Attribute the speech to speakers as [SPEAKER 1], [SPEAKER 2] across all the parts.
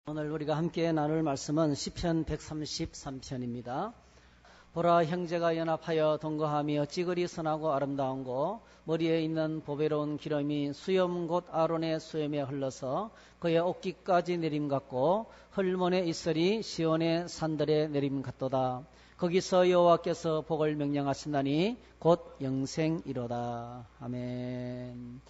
[SPEAKER 1] 오늘 우리가 함께 나눌 말씀은 시편 133편입니다. 보라, 형제가 연합하여 동거하며 찌그리 선하고 아름다운 고 머리에 있는 보배로운 기름이 수염 곧 아론의 수염에 흘러서 그의 옷깃까지 내림 같고 헐몬의 이슬이 시온의 산들에 내림 같도다. 거기서 여호와께서 복을 명령하신다니 곧 영생이로다. 아멘.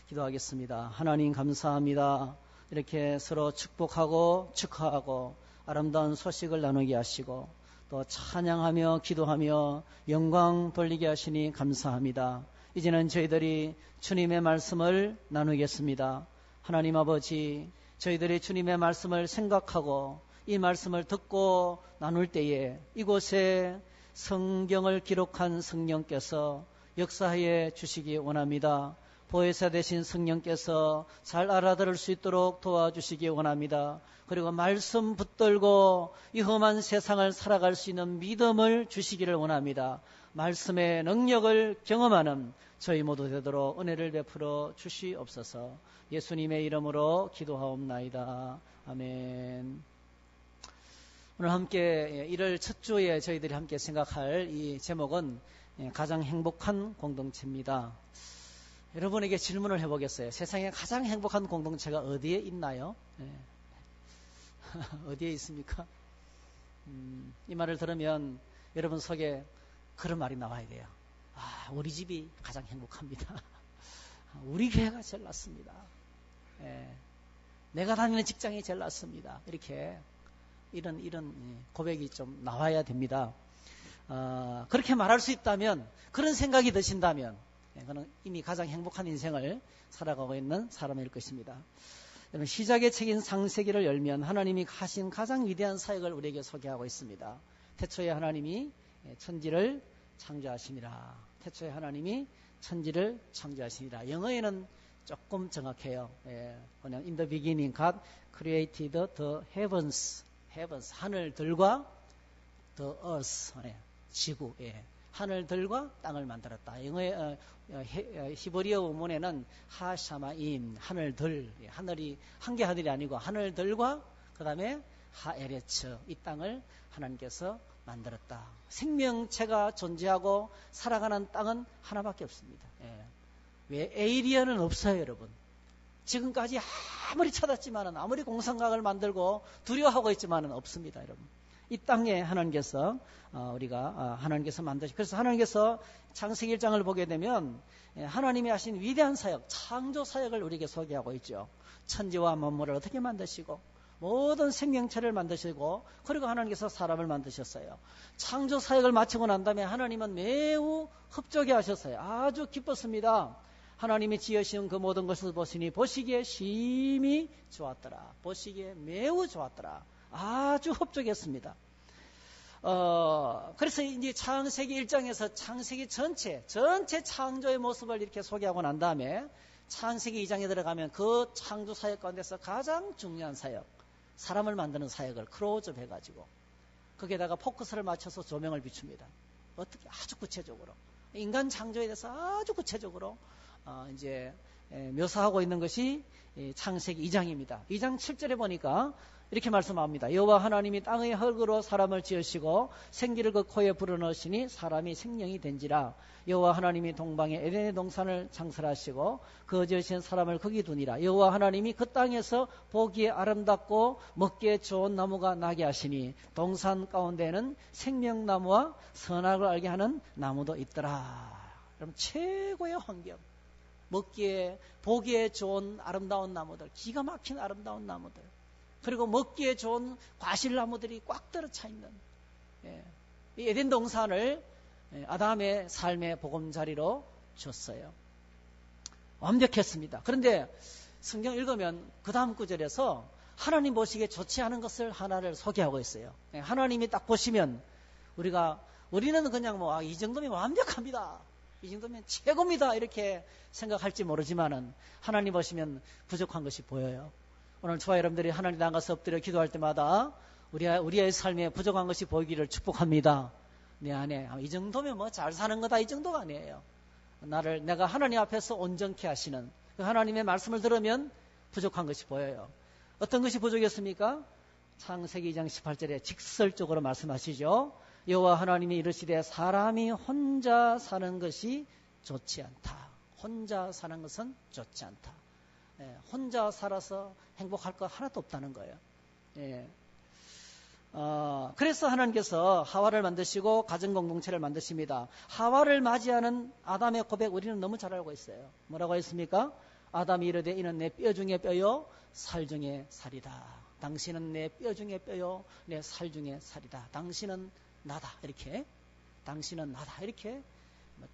[SPEAKER 1] 기도하겠습니다. 하나님 감사합니다. 이렇게 서로 축복하고 축하하고 아름다운 소식을 나누게 하시고 또 찬양하며 기도하며 영광 돌리게 하시니 감사합니다. 이제는 저희들이 주님의 말씀을 나누겠습니다. 하나님 아버지, 저희들이 주님의 말씀을 생각하고 이 말씀을 듣고 나눌 때에 이곳에 성경을 기록한 성령께서 역사해 주시기 원합니다. 보혜사 되신 성령께서 잘 알아들을 수 있도록 도와주시기 원합니다. 그리고 말씀 붙들고 이 험한 세상을 살아갈 수 있는 믿음을 주시기를 원합니다. 말씀의 능력을 경험하는 저희 모두 되도록 은혜를 베풀어 주시옵소서. 예수님의 이름으로 기도하옵나이다. 아멘. 오늘 함께 1월 첫 주에 저희들이 함께 생각할 이 제목은 가장 행복한 공동체입니다. 여러분에게 질문을 해보겠어요. 세상에 가장 행복한 공동체가 어디에 있나요? 어디에 있습니까? 이 말을 들으면 여러분 속에 그런 말이 나와야 돼요. 우리 집이 가장 행복합니다. 우리 교회가 제일 낫습니다. 내가 다니는 직장이 제일 낫습니다. 이렇게 이런 고백이 좀 나와야 됩니다. 그렇게 말할 수 있다면, 그런 생각이 드신다면 그는 이미 가장 행복한 인생을 살아가고 있는 사람일 것입니다. 여러분, 시작의 책인 창세기를 열면 하나님이 하신 가장 위대한 사역을 우리에게 소개하고 있습니다. 태초에 하나님이 천지를 창조하시니라. 태초에 하나님이 천지를 창조하시니라. 영어에는 조금 정확해요. 그냥 in the beginning God created the heavens. 하늘들과 the earth. 지구. 하늘들과 땅을 만들었다. 영어의 히브리어 원문에는 하샤마임, 하늘들, 하늘이 한 개 하늘이 아니고 하늘들과 그 다음에 하에레츠, 이 땅을 하나님께서 만들었다. 생명체가 존재하고 살아가는 땅은 하나밖에 없습니다. 왜 에이리언은 없어요, 여러분? 지금까지 아무리 찾았지만은, 아무리 공상과학을 만들고 두려워하고 있지만은 없습니다, 여러분. 이 땅에 하나님께서 하나님께서 만드시. 그래서 하나님께서 창세기 1장을 보게 되면 하나님이 하신 위대한 사역, 창조 사역을 우리에게 소개하고 있죠. 천지와 만물을 어떻게 만드시고 모든 생명체를 만드시고, 그리고 하나님께서 사람을 만드셨어요. 창조 사역을 마치고 난 다음에 하나님은 매우 흡족해 하셨어요. 아주 기뻤습니다. 하나님이 지으신 그 모든 것을 보시니 보시기에 심히 좋았더라. 보시기에 매우 좋았더라. 아주 흡족했습니다. 그래서 이제 창세기 1장에서 창세기 전체 창조의 모습을 이렇게 소개하고 난 다음에 창세기 2장에 들어가면 그 창조 사역 가운데서 가장 중요한 사역, 사람을 만드는 사역을 클로즈업 해가지고 거기에다가 포커스를 맞춰서 조명을 비춥니다. 어떻게? 아주 구체적으로 인간 창조에 대해서 아주 구체적으로 이제 묘사하고 있는 것이 창세기 2장입니다. 2장 7절에 보니까 이렇게 말씀합니다. 여호와 하나님이 땅의 흙으로 사람을 지으시고 생기를 그 코에 불어넣으시니 사람이 생명이 된지라. 여호와 하나님이 동방에 에덴의 동산을 창설하시고 그 지으신 사람을 거기 두니라. 여호와 하나님이 그 땅에서 보기에 아름답고 먹기에 좋은 나무가 나게 하시니 동산 가운데에는 생명나무와 선악을 알게 하는 나무도 있더라. 여러분, 최고의 환경, 먹기에 보기에 좋은 아름다운 나무들, 기가 막힌 아름다운 나무들, 그리고 먹기에 좋은 과실나무들이 꽉 들어차 있는 이 에덴 동산을 아담의 삶의 보금자리로 줬어요. 완벽했습니다. 그런데 성경 읽으면 그 다음 구절에서 하나님 보시기에 좋지 않은 것을 하나를 소개하고 있어요. 하나님이 딱 보시면 우리는 그냥 이 정도면 완벽합니다, 이 정도면 최고입니다, 이렇게 생각할지 모르지만은 하나님 보시면 부족한 것이 보여요. 오늘 저와 여러분들이 하나님 나가서 엎드려 기도할 때마다 우리의 삶에 부족한 것이 보이기를 축복합니다. 내 안에 이 정도면 잘 사는 거다, 이 정도가 아니에요. 내가 하나님 앞에서 온전케 하시는 그 하나님의 말씀을 들으면 부족한 것이 보여요. 어떤 것이 부족했습니까? 창세기 2장 18절에 직설적으로 말씀하시죠. 여호와 하나님이 이르시되 사람이 혼자 사는 것이 좋지 않다. 혼자 사는 것은 좋지 않다. 혼자 살아서 행복할 거 하나도 없다는 거예요. 그래서 하나님께서 하와를 만드시고 가정공동체를 만드십니다. 하와를 맞이하는 아담의 고백 우리는 너무 잘 알고 있어요. 뭐라고 했습니까? 아담이 이르되 이는 내 뼈 중에 뼈요 살 중에 살이다. 당신은 내 뼈 중에 뼈요 내 살 중에 살이다. 당신은 나다. 이렇게 당신은 나다. 이렇게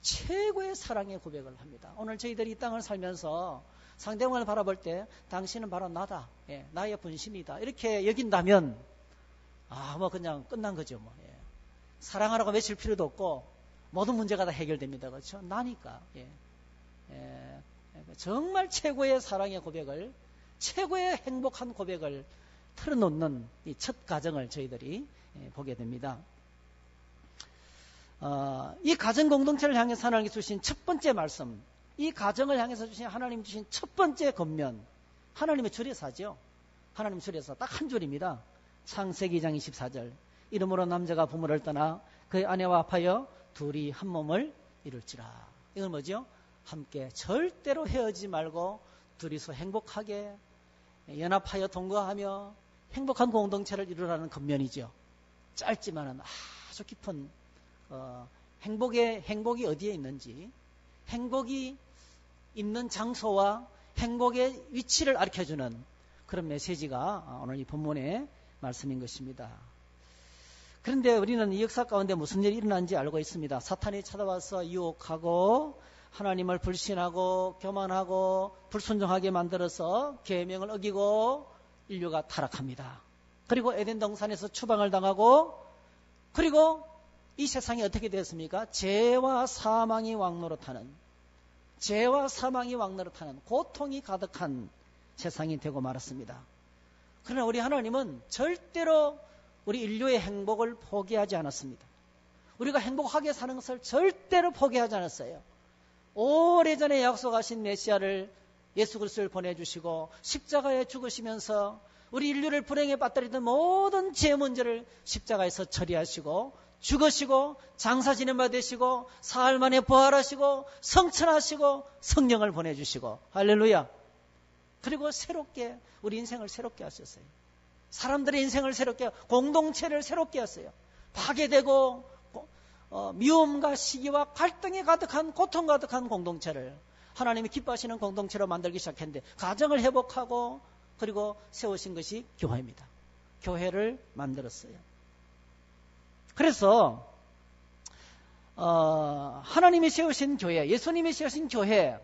[SPEAKER 1] 최고의 사랑의 고백을 합니다. 오늘 저희들이 이 땅을 살면서 상대방을 바라볼 때 당신은 바로 나다. 나의 분신이다. 이렇게 여긴다면 뭐 그냥 끝난 거죠. 사랑하라고 외칠 필요도 없고 모든 문제가 다 해결됩니다. 그렇죠? 나니까. 정말 최고의 사랑의 고백을, 최고의 행복한 고백을 틀어놓는 이 첫 가정을 저희들이 보게 됩니다. 이 가정 공동체를 향해서 하나님께 주신 첫 번째 말씀, 이 가정을 향해서 주신 하나님 주신 첫 번째 권면, 하나님의 주례사죠. 하나님 주례사 딱 한 줄입니다. 창세기 2장 24절. 이러므로 남자가 부모를 떠나 그의 아내와 합하여 둘이 한 몸을 이룰지라. 이건 뭐죠? 함께 절대로 헤어지지 말고 둘이서 행복하게 연합하여 동거하며 행복한 공동체를 이루라는 권면이죠. 짧지만은 아주 깊은 행복이 어디에 있는지, 행복이 있는 장소와 행복의 위치를 알려주는 그런 메시지가 오늘 이 본문의 말씀인 것입니다. 그런데 우리는 이 역사 가운데 무슨 일이 일어난지 알고 있습니다. 사탄이 찾아와서 유혹하고 하나님을 불신하고 교만하고 불순종하게 만들어서 계명을 어기고 인류가 타락합니다. 그리고 에덴 동산에서 추방을 당하고, 그리고 이 세상이 어떻게 되었습니까? 죄와 사망이 왕노릇하는, 고통이 가득한 세상이 되고 말았습니다. 그러나 우리 하나님은 절대로 우리 인류의 행복을 포기하지 않았습니다. 우리가 행복하게 사는 것을 절대로 포기하지 않았어요. 오래전에 약속하신 메시아를, 예수 그리스도를 보내주시고 십자가에 죽으시면서 우리 인류를 불행에 빠뜨리던 모든 죄 문제를 십자가에서 처리하시고 죽으시고 장사 지낸 바 되시고 사흘 만에 부활하시고 성천하시고 성령을 보내주시고, 할렐루야. 그리고 새롭게 우리 인생을 새롭게 하셨어요. 사람들의 인생을 새롭게, 공동체를 새롭게 했어요. 파괴되고 미움과 시기와 갈등이 가득한, 고통 가득한 공동체를 하나님이 기뻐하시는 공동체로 만들기 시작했는데, 가정을 회복하고 그리고 세우신 것이 교회입니다. 교회를 만들었어요. 그래서 하나님이 세우신 교회, 예수님이 세우신 교회,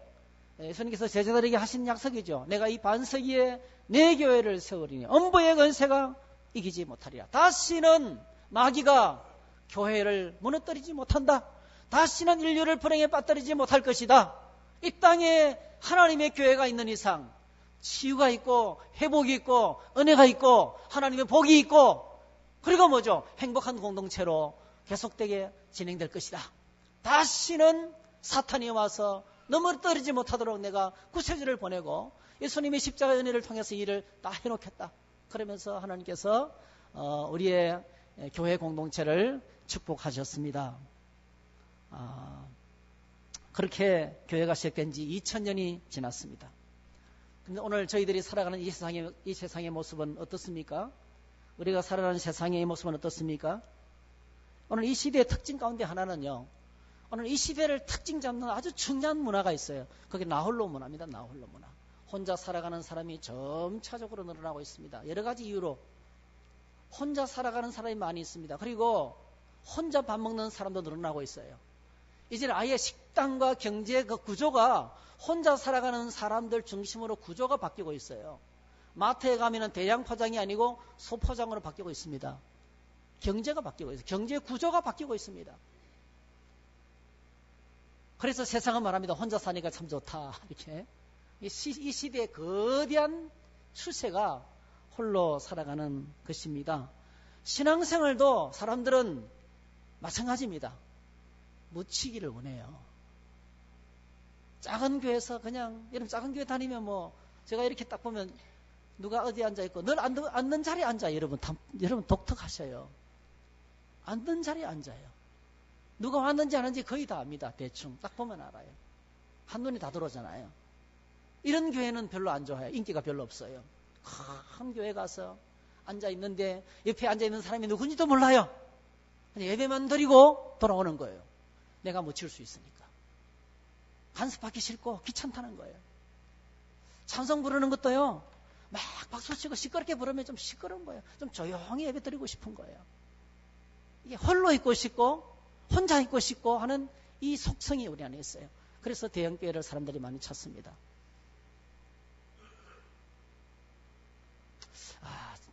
[SPEAKER 1] 예수님께서 제자들에게 하신 약속이죠. 내가 이 반석 위에 내 교회를 세우리니 엄부의 권세가 이기지 못하리라. 다시는 마귀가 교회를 무너뜨리지 못한다. 다시는 인류를 불행에 빠뜨리지 못할 것이다. 이 땅에 하나님의 교회가 있는 이상 치유가 있고 회복이 있고 은혜가 있고 하나님의 복이 있고, 그리고 뭐죠? 행복한 공동체로 계속되게 진행될 것이다. 다시는 사탄이 와서 넘어뜨리지 못하도록 내가 구세주를 보내고 예수님의 십자가의 은혜를 통해서 이 일을 다 해놓겠다. 그러면서 하나님께서 우리의 교회 공동체를 축복하셨습니다. 그렇게 교회가 시작된 지 2000년이 지났습니다. 근데 오늘 저희들이 살아가는 이 세상의 모습은 어떻습니까? 우리가 살아가는 세상의 모습은 어떻습니까? 오늘 이 시대의 특징 가운데 하나는요, 오늘 이 시대를 특징 잡는 아주 중요한 문화가 있어요. 그게 나홀로 문화입니다. 나홀로 문화. 혼자 살아가는 사람이 점차적으로 늘어나고 있습니다. 여러 가지 이유로 혼자 살아가는 사람이 많이 있습니다. 그리고 혼자 밥 먹는 사람도 늘어나고 있어요. 이제는 아예 식당과 경제 그 구조가 혼자 살아가는 사람들 중심으로 구조가 바뀌고 있어요. 마트에 가면은 대량 포장이 아니고 소포장으로 바뀌고 있습니다. 경제가 바뀌고 있어요. 경제 구조가 바뀌고 있습니다. 그래서 세상은 말합니다. 혼자 사니까 참 좋다. 이렇게. 이 시대의 거대한 추세가 홀로 살아가는 것입니다. 신앙생활도 사람들은 마찬가지입니다. 묻히기를 원해요. 작은 교회에서 그냥, 여러분 작은 교회 다니면 제가 이렇게 딱 보면 누가 어디 앉아있고 늘 앉는 자리에 앉아요. 여러분 독특하셔요. 앉는 자리에 앉아요. 누가 왔는지 안 왔는지 거의 다 압니다. 대충 딱 보면 알아요. 한눈에 다 들어오잖아요. 이런 교회는 별로 안 좋아해요. 인기가 별로 없어요. 큰 교회 가서 앉아있는데 옆에 앉아있는 사람이 누군지도 몰라요. 예배만 드리고 돌아오는 거예요. 내가 묻힐 수 있으니까. 간섭하기 싫고 귀찮다는 거예요. 찬송 부르는 것도요. 막 박수치고 시끄럽게 부르면 좀 시끄러운 거예요. 좀 조용히 예배 드리고 싶은 거예요. 이게 홀로 있고 싶고 혼자 있고 싶고 하는 이 속성이 우리 안에 있어요. 그래서 대형교회를 사람들이 많이 찾습니다.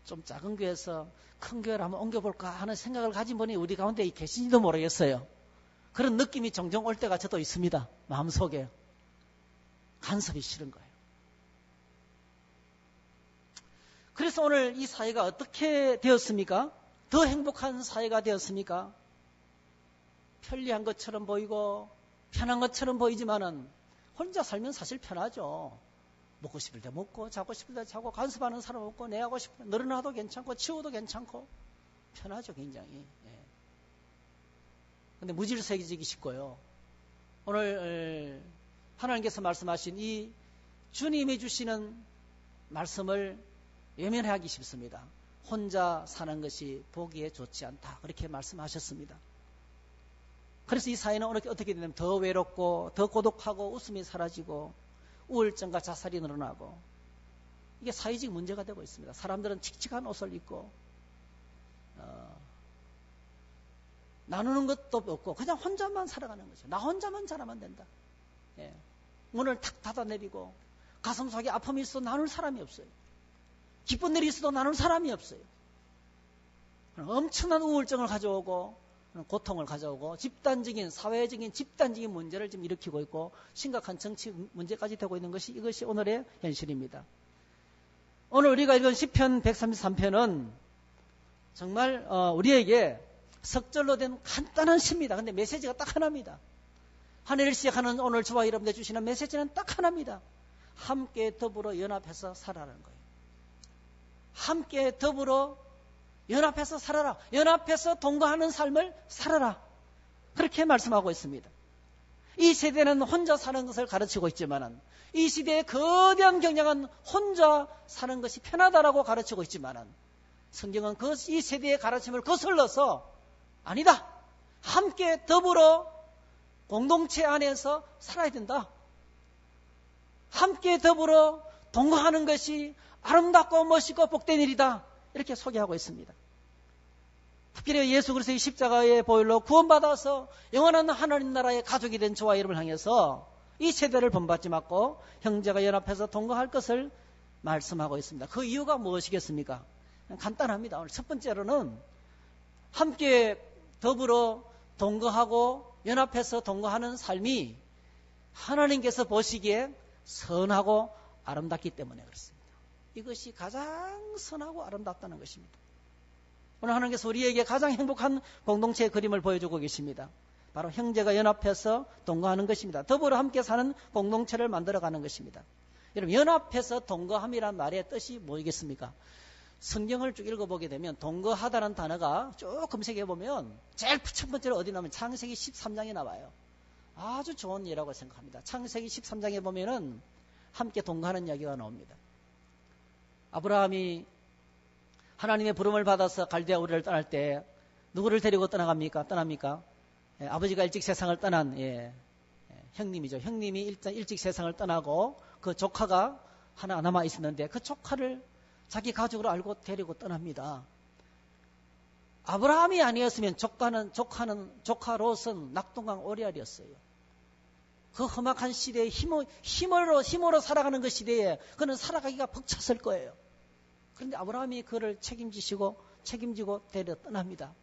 [SPEAKER 1] 좀 작은 교회에서 큰 교회를 한번 옮겨볼까 하는 생각을 가진 분이 우리 가운데 계신지도 모르겠어요. 그런 느낌이 종종 올 때가 저도 있습니다. 마음속에. 간섭이 싫은 거예요. 그래서 오늘 이 사회가 어떻게 되었습니까? 더 행복한 사회가 되었습니까? 편리한 것처럼 보이고 편한 것처럼 보이지만은 혼자 살면 사실 편하죠. 먹고 싶을 때 먹고 자고 싶을 때 자고 간섭하는 사람 없고 내 하고 싶을 때 늘어나도 괜찮고 치워도 괜찮고 편하죠 굉장히. 근데 무질서해지기 쉽고요. 오늘 하나님께서 말씀하신 이 주님이 주시는 말씀을 외면하기 쉽습니다. 혼자 사는 것이 보기에 좋지 않다. 그렇게 말씀하셨습니다. 그래서 이 사회는 어떻게 되냐면 더 외롭고 더 고독하고 웃음이 사라지고 우울증과 자살이 늘어나고 이게 사회적 문제가 되고 있습니다. 사람들은 칙칙한 옷을 입고 나누는 것도 없고 그냥 혼자만 살아가는 거죠. 나 혼자만 잘하면 된다. 문을 탁 닫아내리고 가슴속에 아픔이 있어도 나눌 사람이 없어요. 기쁜 일이 있어도 나눌 사람이 없어요. 엄청난 우울증을 가져오고 고통을 가져오고 사회적인 집단적인 문제를 지금 일으키고 있고 심각한 정치 문제까지 되고 있는 것이 이것이 오늘의 현실입니다. 오늘 우리가 읽은 시편 133편은 정말 우리에게 석절로 된 간단한 시입니다. 근데 메시지가 딱 하나입니다. 한 해를 시작하는 오늘 저와 여러분들 주시는 메시지는 딱 하나입니다. 함께 더불어 연합해서 살아라는 거예요. 함께 더불어 연합해서 살아라. 연합해서 동거하는 삶을 살아라. 그렇게 말씀하고 있습니다. 이 세대는 혼자 사는 것을 가르치고 있지만은 이 시대의 거대한 경향은 혼자 사는 것이 편하다라고 가르치고 있지만은 성경은 이 세대의 가르침을 거슬러서 아니다. 함께 더불어 공동체 안에서 살아야 된다. 함께 더불어 동거하는 것이 아름답고 멋있고 복된 일이다. 이렇게 소개하고 있습니다. 특별히 예수 그리스도의 십자가의 보혈로 구원받아서 영원한 하나님 나라의 가족이 된 저와 여러분을 향해서 이 세대를 본받지 말고 형제가 연합해서 동거할 것을 말씀하고 있습니다. 그 이유가 무엇이겠습니까? 간단합니다. 오늘 첫 번째로는 함께 더불어 동거하고 연합해서 동거하는 삶이 하나님께서 보시기에 선하고 아름답기 때문에 그렇습니다. 이것이 가장 선하고 아름답다는 것입니다. 오늘 하나님께서 우리에게 가장 행복한 공동체의 그림을 보여주고 계십니다. 바로 형제가 연합해서 동거하는 것입니다. 더불어 함께 사는 공동체를 만들어가는 것입니다. 여러분 연합해서 동거함이란 말의 뜻이 뭐이겠습니까? 성경을 쭉 읽어보게 되면 동거하다는 단어가 쭉 검색해보면 제일 첫 번째로 어디 나오면 창세기 13장에 나와요. 아주 좋은 예라고 생각합니다. 창세기 13장에 보면은 함께 동거하는 이야기가 나옵니다. 아브라함이 하나님의 부름을 받아서 갈대아 우르를 떠날 때 누구를 데리고 떠납니까? 아버지가 일찍 세상을 떠난 형님이죠. 형님이 일찍 세상을 떠나고 그 조카가 하나 남아 있었는데 그 조카를 자기 가족으로 알고 데리고 떠납니다. 아브라함이 아니었으면 조카로서는 낙동강 오리알이었어요. 그 험악한 시대에 힘으로 살아가는 그 시대에 그는 살아가기가 벅찼을 거예요. 그런데 아브라함이 그를 책임지고 데려 떠납니다.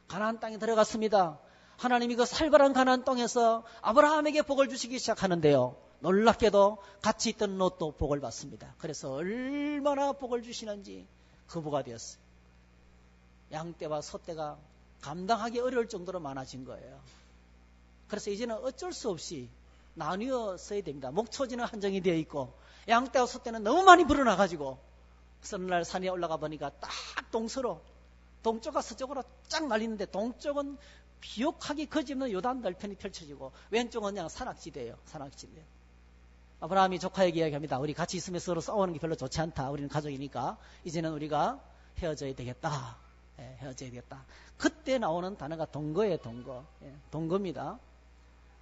[SPEAKER 1] 가나안 땅에 들어갔습니다. 하나님이 그 살벌한 가나안 땅에서 아브라함에게 복을 주시기 시작하는데요. 놀랍게도 같이 있던 롯도 복을 받습니다. 그래서 얼마나 복을 주시는지 거부가 되었어요. 양떼와 소떼가 감당하기 어려울 정도로 많아진 거예요. 그래서 이제는 어쩔 수 없이 나뉘어 써야 됩니다. 목초지는 한정이 되어 있고 양떼와 소떼는 너무 많이 불어나가지고 그래서 어느 날 산에 올라가 보니까 딱 동서로 동쪽과 서쪽으로 쫙 날리는데 동쪽은 비옥하게 거짓없는 요단 넓편이 펼쳐지고 왼쪽은 그냥 산악지대예요. 산악지대. 아브라함이 조카에게 이야기합니다. 우리 같이 있으면 서로 싸우는 게 별로 좋지 않다. 우리는 가족이니까 이제는 우리가 헤어져야 되겠다. 예, 헤어져야 되겠다. 그때 나오는 단어가 동거예요. 동거. 예, 동거입니다.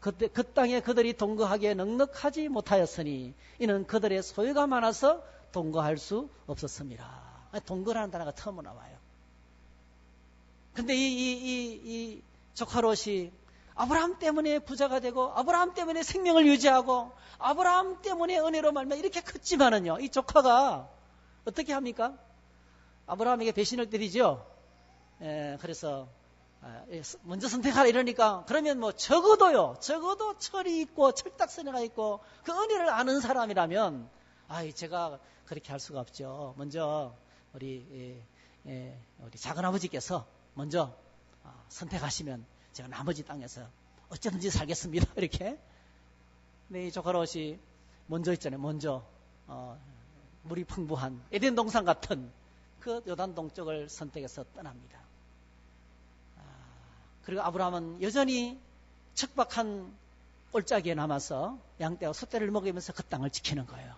[SPEAKER 1] 그때 그 땅에 그들이 동거하기에 넉넉하지 못하였으니 이는 그들의 소유가 많아서 동거할 수 없었습니다. 동거라는 단어가 처음 나와요. 근데 이 조카 롯이 아브라함 때문에 부자가 되고 아브라함 때문에 생명을 유지하고 아브라함 때문에 은혜로 말면 이렇게 컸지만은요, 이 조카가 어떻게 합니까? 아브라함에게 배신을 때리죠. 그래서 먼저 선택하라 이러니까 그러면 뭐 적어도 철이 있고 철딱서니가 있고 그 은혜를 아는 사람이라면 제가 그렇게 할 수가 없죠. 먼저 우리 작은 아버지께서 먼저 선택하시면 제가 나머지 땅에서 어쩌든지 살겠습니다. 이렇게. 근데 이 조카 롯이 먼저 있잖아요. 먼저 물이 풍부한 에덴 동산 같은 그 요단 동쪽을 선택해서 떠납니다. 그리고 아브라함은 여전히 척박한 올짜기에 남아서 양떼와 숫대를 먹으면서 그 땅을 지키는 거예요.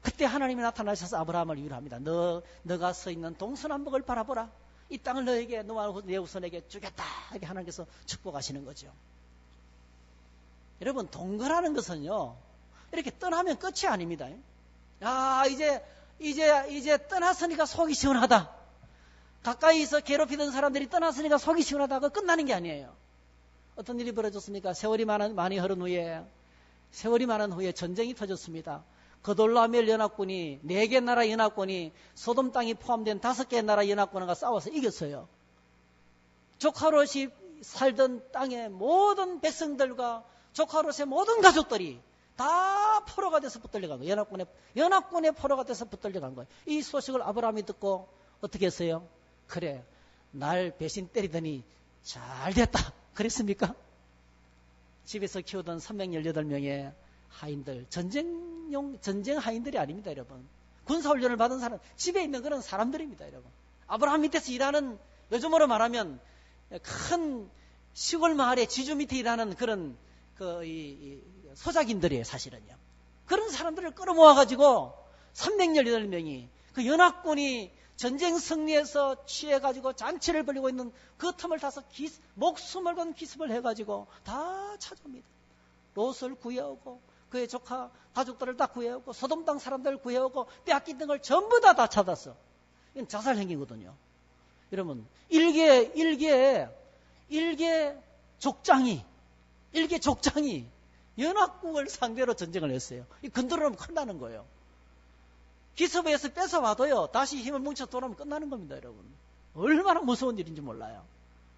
[SPEAKER 1] 그때 하나님이 나타나셔서 아브라함을 위로합니다. 너가 서 있는 동서남북을 바라보라. 이 땅을 너에게 너와 내 후손에게 주겠다. 이렇게 하나님께서 축복하시는 거죠. 여러분, 동거라는 것은요, 이렇게 떠나면 끝이 아닙니다. 이제 떠났으니까 속이 시원하다. 가까이서 괴롭히던 사람들이 떠났으니까 속이 시원하다. 그거 끝나는 게 아니에요. 어떤 일이 벌어졌습니까? 세월이 많이 흐른 후에 전쟁이 터졌습니다. 그돌라멜 연합군이 4개 나라 연합군이 소돔 땅이 포함된 5개 나라 연합군과 싸워서 이겼어요. 조카 롯이 살던 땅의 모든 백성들과 조카 롯의 모든 가족들이 다 포로가 돼서 붙들려간 거예요. 연합군의 포로가 돼서 붙들려간 거예요. 이 소식을 아브라함이 듣고 어떻게 했어요? 그래, 날 배신 때리더니 잘 됐다. 그랬습니까? 집에서 키우던 318명의 하인들, 전쟁 하인들이 아닙니다, 여러분. 군사훈련을 받은 사람, 집에 있는 그런 사람들입니다, 여러분. 아브라함 밑에서 일하는, 요즘으로 말하면 큰 시골 마을의 지주 밑에 일하는 그런 소작인들이에요, 사실은요. 그런 사람들을 끌어모아가지고 318명이 그 연합군이 전쟁 승리해서 취해가지고 잔치를 벌이고 있는 그 틈을 타서 목숨을 건 기습을 해가지고 다 찾아옵니다. 롯을 구해오고 그의 조카 가족들을 다 구해오고 소돔 땅 사람들을 구해오고 빼앗긴 걸 전부 다 찾았어. 이건 자살 행위거든요. 여러분, 일개 족장이 연합국을 상대로 전쟁을 했어요. 이 건드리면 끝나는 거예요. 기습에서 뺏어와도요, 다시 힘을 뭉쳐 돌아오면 끝나는 겁니다, 여러분. 얼마나 무서운 일인지 몰라요.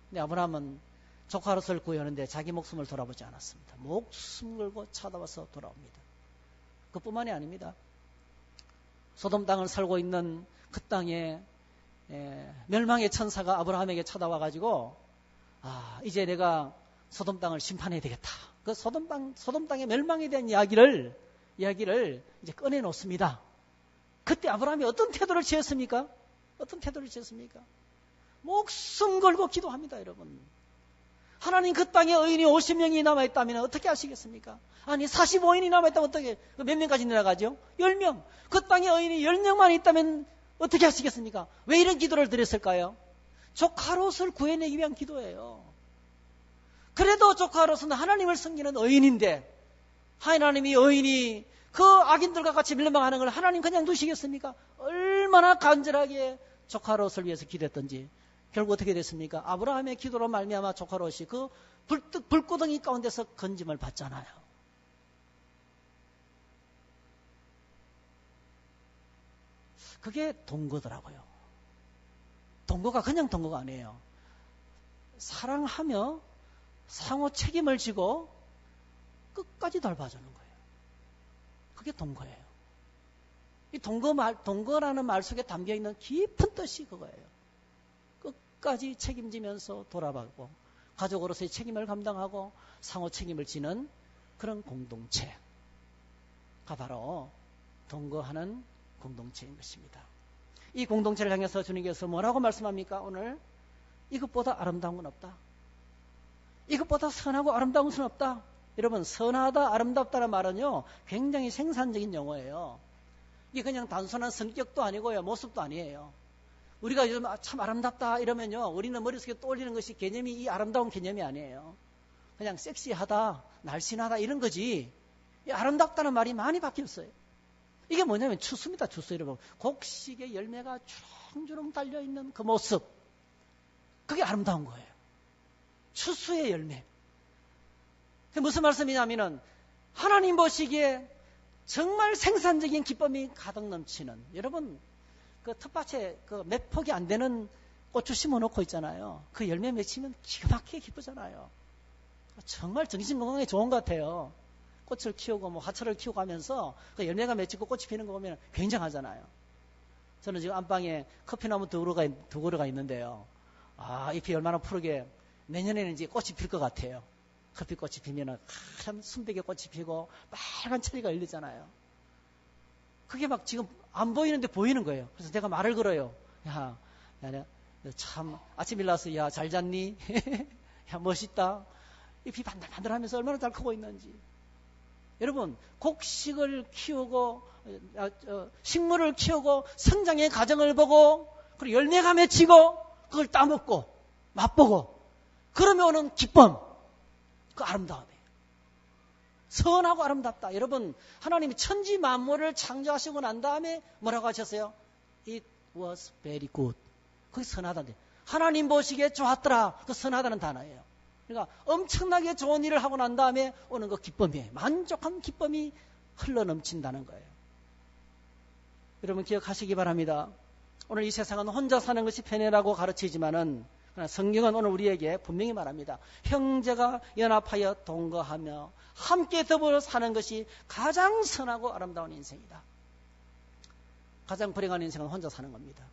[SPEAKER 1] 근데 아브라함은 조카 롯을 구해오는데 자기 목숨을 돌아보지 않았습니다. 목숨 걸고 찾아와서 돌아옵니다. 그뿐만이 아닙니다. 소돔 땅을 살고 있는 그 땅에 멸망의 천사가 아브라함에게 찾아와가지고 이제 내가 소돔 땅을 심판해야 되겠다. 그 소돔 땅의 멸망에 대한 이야기를 이제 꺼내놓습니다. 그때 아브라함이 어떤 태도를 취했습니까? 목숨 걸고 기도합니다, 여러분. 하나님, 그 땅에 의인이 50명이 남아있다면 어떻게 하시겠습니까? 아니, 45인이 남아있다면 어떻게, 몇 명까지 내려가죠? 10명. 그 땅에 의인이 10명만 있다면 어떻게 하시겠습니까? 왜 이런 기도를 드렸을까요? 조카 롯을 구해내기 위한 기도예요. 그래도 조카 롯은 하나님을 섬기는 의인인데, 하나님이 의인이 그 악인들과 같이 멸망하는 걸 하나님 그냥 두시겠습니까? 얼마나 간절하게 조카 롯을 위해서 기도했던지. 결국 어떻게 됐습니까? 아브라함의 기도로 말미암아 조카 롯이 그 불구덩이 가운데서 건짐을 받잖아요. 그게 동거더라고요. 동거가 그냥 동거가 아니에요. 사랑하며 상호 책임을 지고 끝까지 돌봐주는 거예요. 그게 동거예요. 이 동거라는 말 속에 담겨있는 깊은 뜻이 그거예요. 끝까지 책임지면서 돌아가고 가족으로서의 책임을 감당하고 상호 책임을 지는 그런 공동체가 바로 동거하는 공동체인 것입니다. 이 공동체를 향해서 주님께서 뭐라고 말씀합니까? 오늘 이것보다 아름다운 건 없다. 이것보다 선하고 아름다운 것은 없다. 여러분, 선하다, 아름답다는 말은요, 굉장히 생산적인 용어예요. 이게 그냥 단순한 성격도 아니고요, 모습도 아니에요. 우리가 요즘 참 아름답다 이러면요, 우리는 머릿속에 떠올리는 것이 개념이 이 아름다운 개념이 아니에요. 그냥 섹시하다, 날씬하다 이런 거지. 이 아름답다는 말이 많이 바뀌었어요. 이게 뭐냐면 추수입니다. 추수. 여러분, 곡식의 열매가 주렁주렁 달려있는 그 모습, 그게 아름다운 거예요. 추수의 열매. 그게 무슨 말씀이냐면은 하나님 보시기에 정말 생산적인 기쁨이 가득 넘치는, 여러분 그 텃밭에 그 몇 폭이 안 되는 고추 심어놓고 있잖아요. 그 열매 맺히면 기가 막히게 기쁘잖아요. 정말 정신건강에 좋은 것 같아요. 꽃을 키우고 뭐 화초를 키우고 하면서 그 열매가 맺히고 꽃이 피는 거 보면 굉장하잖아요. 저는 지금 안방에 커피나무 두 그루가 있는데요. 아, 잎이 얼마나 푸르게, 내년에는 이제 꽃이 필 것 같아요. 커피꽃이 피면은 참 순백의 꽃이 피고 빨간 체리가 열리잖아요. 그게 막 지금 안 보이는데 보이는 거예요. 그래서 내가 말을 걸어요. 야, 참 아침 일어나서 야, 잘 잤니? 야, 멋있다. 잎이 반들반들하면서 얼마나 잘 크고 있는지. 여러분, 곡식을 키우고 식물을 키우고 성장의 과정을 보고 그리고 열매가 맺히고 그걸 따먹고 맛보고 그러면 오는 기쁨, 그 아름다움이에요. 선하고 아름답다. 여러분, 하나님이 천지 만물을 창조하시고 난 다음에 뭐라고 하셨어요? It was very good. 그게 선하다는데, 하나님 보시기에 좋았더라. 그 선하다는 단어예요. 그러니까 엄청나게 좋은 일을 하고 난 다음에 오는 그 기쁨이에요. 만족한 기쁨이 흘러넘친다는 거예요. 여러분 기억하시기 바랍니다. 오늘 이 세상은 혼자 사는 것이 편애라고 가르치지만은 성경은 오늘 우리에게 분명히 말합니다. 형제가 연합하여 동거하며 함께 더불어 사는 것이 가장 선하고 아름다운 인생이다. 가장 불행한 인생은 혼자 사는 겁니다.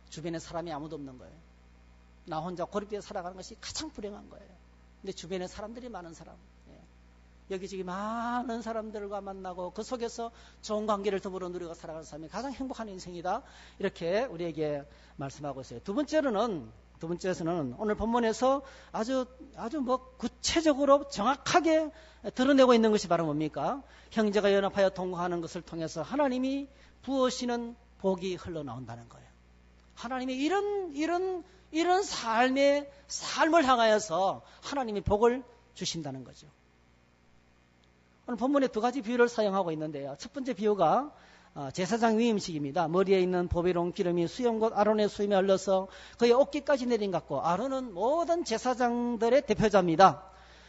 [SPEAKER 1] 주변에 사람이 아무도 없는 거예요. 나 혼자 고립되어 살아가는 것이 가장 불행한 거예요. 근데 주변에 사람들이 많은 사람, 여기저기 많은 사람들과 만나고 그 속에서 좋은 관계를 더불어 누리고 살아가는 사람이 가장 행복한 인생이다. 이렇게 우리에게 말씀하고 있어요. 두 번째에서는 오늘 본문에서 아주 구체적으로 정확하게 드러내고 있는 것이 바로 뭡니까? 형제가 연합하여 동거하는 것을 통해서 하나님이 부으시는 복이 흘러나온다는 거예요. 하나님이 이런 삶을 향하여서 하나님이 복을 주신다는 거죠. 오늘 본문에 두 가지 비유를 사용하고 있는데요. 첫 번째 비유가 제사장 위임식입니다. 머리에 있는 보배로운 기름이 수염 곧 아론의 수염에 흘러서 그의 어깨까지 내린 것 같고, 아론은 모든 제사장들의 대표자입니다.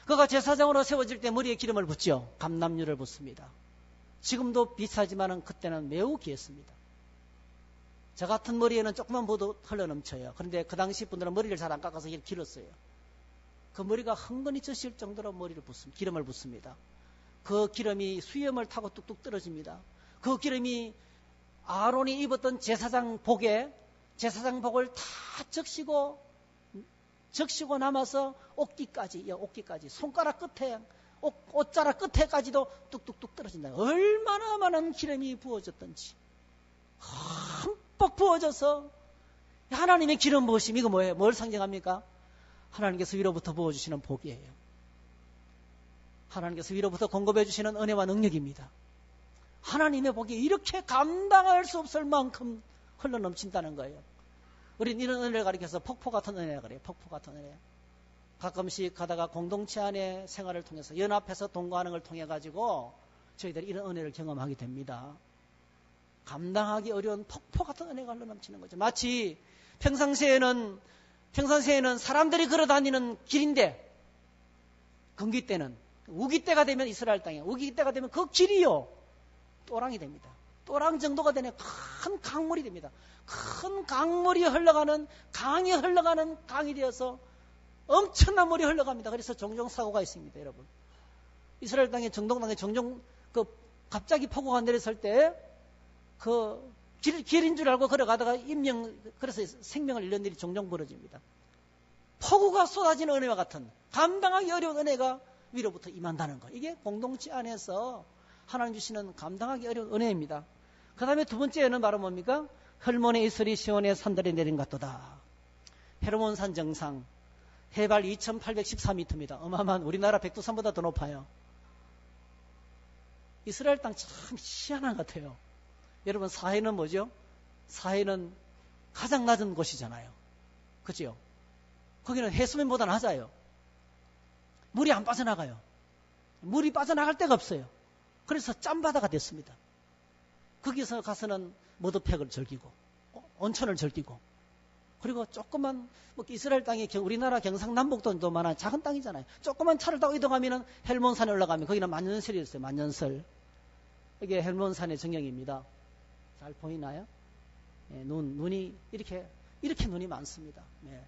[SPEAKER 1] 그가 제사장으로 세워질 때 머리에 기름을 붓죠. 감람유를 붓습니다. 지금도 비슷하지만 그때는 매우 귀했습니다. 저 같은 머리에는 조금만 부어도 흘러넘쳐요. 그런데 그 당시 분들은 머리를 잘 안 깎아서 이렇게 길었어요. 그 머리가 흥건히 젖을 정도로 기름을 붓습니다. 그 기름이 수염을 타고 뚝뚝 떨어집니다. 그 기름이 아론이 입었던 제사장 복을 다 적시고 남아서 어깨까지 손가락 끝에 옷자락 끝에까지도 뚝뚝뚝 떨어진다. 얼마나 많은 기름이 부어졌던지 흠뻑 부어져서 하나님의 기름 부으심, 이거 뭐예요? 뭘 상징합니까? 하나님께서 위로부터 부어주시는 복이에요. 하나님께서 위로부터 공급해 주시는 은혜와 능력입니다. 하나님의 복이 이렇게 감당할 수 없을 만큼 흘러넘친다는 거예요. 우리는 이런 은혜를 가리켜서 폭포 같은 은혜라 그래요. 폭포 같은 은혜. 가끔씩 가다가 공동체 안에 생활을 통해서 연합해서 동거하는 걸 통해 가지고 저희들이 이런 은혜를 경험하게 됩니다. 감당하기 어려운 폭포 같은 은혜가 흘러넘치는 거죠. 마치 평상시에는 사람들이 걸어다니는 길인데 건기 때는 우기 때가 되면 이스라엘 땅에 우기 때가 되면 그 길이요 또랑이 됩니다. 또랑 정도가 되는 큰 강물이 됩니다. 큰 강물이 흘러가는 강이 되어서 엄청난 물이 흘러갑니다. 그래서 종종 사고가 있습니다, 여러분. 이스라엘 땅에 정동 땅에 종종 갑자기 폭우가 내렸을 때 길인 줄 알고 걸어가다가 그래서 생명을 잃는 일이 종종 벌어집니다. 폭우가 쏟아지는 은혜와 같은 감당하기 어려운 은혜가 위로부터 임한다는 거. 이게 공동체 안에서 하나님 주시는 감당하기 어려운 은혜입니다. 그 다음에 두 번째는 바로 뭡니까? 헐몬의 이슬이 시온의 산들에 내린 같도다. 헤르몬산 정상 해발 2814m입니다. 어마어마한 우리나라 백두산보다 더 높아요. 이스라엘 땅 참 희한한 것 같아요. 여러분 사해는 뭐죠? 사해는 가장 낮은 곳이잖아요. 그죠? 거기는 해수면보다 낮아요. 물이 안 빠져나가요. 물이 빠져나갈 데가 없어요. 그래서 짬바다가 됐습니다. 거기서 가서는 머드팩을 즐기고 온천을 즐기고 그리고 조그만 이스라엘 땅이 우리나라 경상남북도만한 작은 땅이잖아요. 조그만 차를 타고 이동하면 헬몬산에 올라가면 거기는 만년설이 있어요. 만년설. 이게 헬몬산의 전경입니다. 잘 보이나요? 예, 눈이 이렇게 눈이 많습니다. 예,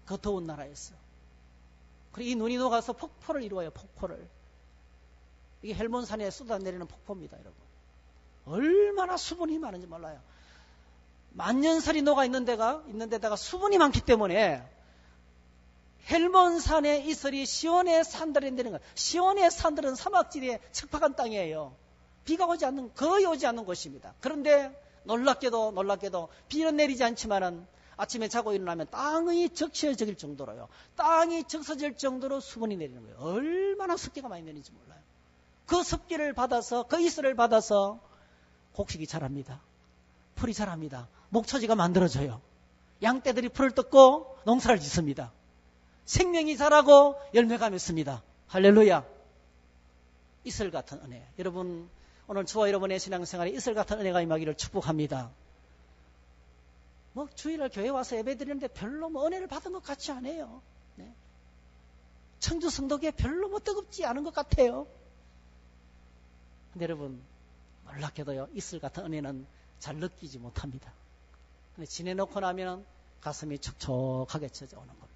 [SPEAKER 1] 그 더운 나라에서. 그리고 이 눈이 녹아서 폭포를 이루어요. 폭포를. 이게 헬몬산에 쏟아내리는 폭포입니다, 여러분. 얼마나 수분이 많은지 몰라요. 만년설이 녹아 있는 데다가 수분이 많기 때문에 헬몬산의 이슬이 시온의 산들에 내리는 거예요. 시온의 산들은 사막지대에 척박한 땅이에요. 비가 거의 오지 않는 곳입니다. 그런데 놀랍게도 비는 내리지 않지만은 아침에 자고 일어나면 땅이 적셔질 정도로요. 땅이 적셔질 정도로 수분이 내리는 거예요. 얼마나 습기가 많이 내리는지 몰라요. 그 습기를 받아서 그 이슬을 받아서 곡식이 자랍니다. 풀이 자랍니다. 목초지가 만들어져요. 양떼들이 풀을 뜯고 농사를 짓습니다. 생명이 자라고 열매가 맺습니다. 할렐루야. 이슬 같은 은혜. 여러분 오늘 저와 여러분의 신앙생활에 이슬 같은 은혜가 임하기를 축복합니다. 주일날 교회 와서 예배드리는데 별로 은혜를 받은 것 같지 않아요. 네. 청주 성도교회 별로 뜨겁지 않은 것 같아요. 근데 여러분 놀랍게도요, 이슬 같은 은혜는 잘 느끼지 못합니다. 근데 지내놓고 나면 가슴이 촉촉하게 젖어오는 겁니다.